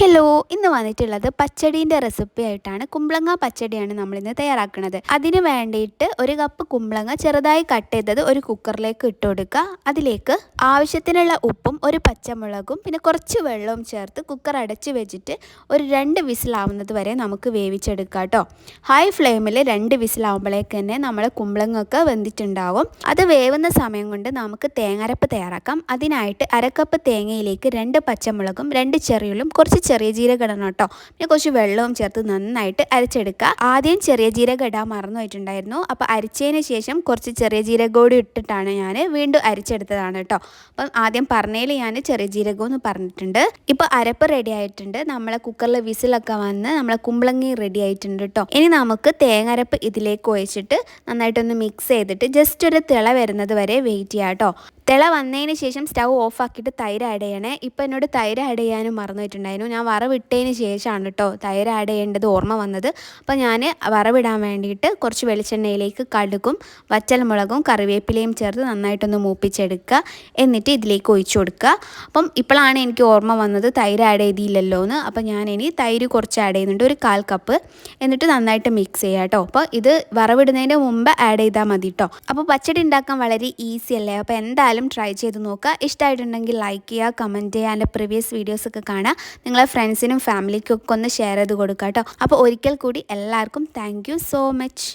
Hello, ഇന്ന് വന്നിട്ടുള്ളത് പച്ചടീൻ്റെ recipe ആയിട്ടാണ്. കുമ്പളങ്ങ പച്ചടിയാണ് നമ്മളിന്ന് തയ്യാറാക്കുന്നത്. അതിന് വേണ്ടിയിട്ട് ഒരു കപ്പ് കുമ്പളങ്ങ ചെറുതായി കട്ട് ചെയ്തത് ഒരു കുക്കറിലേക്ക് ഇട്ട് കൊടുക്കുക. അതിലേക്ക് ആവശ്യത്തിനുള്ള ഉപ്പും ഒരു പച്ചമുളകും പിന്നെ കുറച്ച് വെള്ളവും ചേർത്ത് കുക്കർ അടച്ച് വെച്ചിട്ട് ഒരു 2 വിസിലാവുന്നത് വരെ നമുക്ക് വേവിച്ചെടുക്കാം കേട്ടോ. ഹൈ ഫ്ലെയിമിൽ 2 വിസിലാവുമ്പോഴേക്ക് തന്നെ നമ്മൾ കുമ്പളങ്ങൊക്കെ വെന്തിട്ടുണ്ടാവും. അത് വേവുന്ന സമയം കൊണ്ട് നമുക്ക് തേങ്ങരപ്പ് തയ്യാറാക്കാം. അതിനായിട്ട് അരക്കപ്പ് തേങ്ങയിലേക്ക് 2 പച്ചമുളകും 2 ചെറിയുള്ളിയും കുറച്ച് ചെറിയ ജീരകം ഇടണം കേട്ടോ. പിന്നെ കുറച്ച് വെള്ളവും ചേർത്ത് നന്നായിട്ട് അരച്ചെടുക്കുക. ആദ്യം ചെറിയ ജീരകം ഇടാൻ മറന്നു പോയിട്ടുണ്ടായിരുന്നു. അപ്പോൾ അരച്ചതിന് ശേഷം കുറച്ച് ചെറിയ ജീരകം കൂടി ഇട്ടിട്ടാണ് ഞാൻ വീണ്ടും അരച്ചെടുത്തതാണ് കേട്ടോ. അപ്പം ആദ്യം പറഞ്ഞതിൽ ഞാൻ ചെറിയ ജീരകം എന്ന് പറഞ്ഞിട്ടുണ്ട്. ഇപ്പോൾ അരപ്പ് റെഡി ആയിട്ടുണ്ട്. നമ്മളെ കുക്കറിൽ വിസിലൊക്കെ വന്ന് നമ്മളെ കുമ്പളങ്ങി റെഡി ആയിട്ടുണ്ട് കേട്ടോ. ഇനി നമുക്ക് തേങ്ങരപ്പ് ഇതിലേക്ക് ഒഴിച്ചിട്ട് നന്നായിട്ടൊന്ന് മിക്സ് ചെയ്തിട്ട് ജസ്റ്റ് ഒരു തിള വരുന്നത് വരെ വെയിറ്റ് ചെയ്യാം കേട്ടോ. തിള വന്നതിന് ശേഷം സ്റ്റൗ ഓഫാക്കിയിട്ട് തൈര് ആഡ് ചെയ്യണേ. ഇപ്പോൾ എന്നോട് തൈര് ആഡ് ചെയ്യാനും മറന്നു പോയിട്ടുണ്ടായിരുന്നു. ഞാൻ വറവിട്ടതിന് ശേഷമാണ് കേട്ടോ തൈര് ആഡ് ചെയ്യേണ്ടത് ഓർമ്മ വന്നത്. അപ്പോൾ ഞാൻ വറവിടാൻ വേണ്ടിയിട്ട് കുറച്ച് വെളിച്ചെണ്ണയിലേക്ക് കടുകും വറ്റൽമുളകും കറിവേപ്പിലയും ചേർത്ത് നന്നായിട്ടൊന്ന് മൂപ്പിച്ചെടുക്കുക. എന്നിട്ട് ഇതിലേക്ക് ഒഴിച്ചു കൊടുക്കുക. അപ്പം ഇപ്പോഴാണ് എനിക്ക് ഓർമ്മ വന്നത് തൈര് ആഡ് ചെയ്തില്ലല്ലോ എന്ന്. അപ്പോൾ ഞാനിനി തൈര് കുറച്ച് ആഡ് ചെയ്യുന്നുണ്ട്, ഒരു 1/4 കപ്പ്. എന്നിട്ട് നന്നായിട്ട് മിക്സ് ചെയ്യുക കേട്ടോ. അപ്പോൾ ഇത് വറവിടുന്നതിൻ്റെ മുമ്പ് ആഡ് ചെയ്താൽ മതി കേട്ടോ. അപ്പോൾ പച്ചടി ഉണ്ടാക്കാൻ വളരെ ഈസി അല്ലേ. അപ്പോൾ എന്തായാലും ട്രൈ ചെയ്ത് നോക്കുക. ഇഷ്ടമായിട്ടുണ്ടെങ്കിൽ ലൈക്ക് ചെയ്യുക, കമൻറ്റ് ചെയ്യുക, എൻ്റെ പ്രീവിയസ് വീഡിയോസൊക്കെ കാണുക. നിങ്ങളെ ഫ്രണ്ട്സിനും ഫാമിലിക്കും ഒക്കെ ഒന്ന് ഷെയർ ചെയ്ത് കൊടുക്കുക കേട്ടോ. അപ്പോൾ ഒരിക്കൽ കൂടി എല്ലാവർക്കും താങ്ക് യു സോ മച്ച്.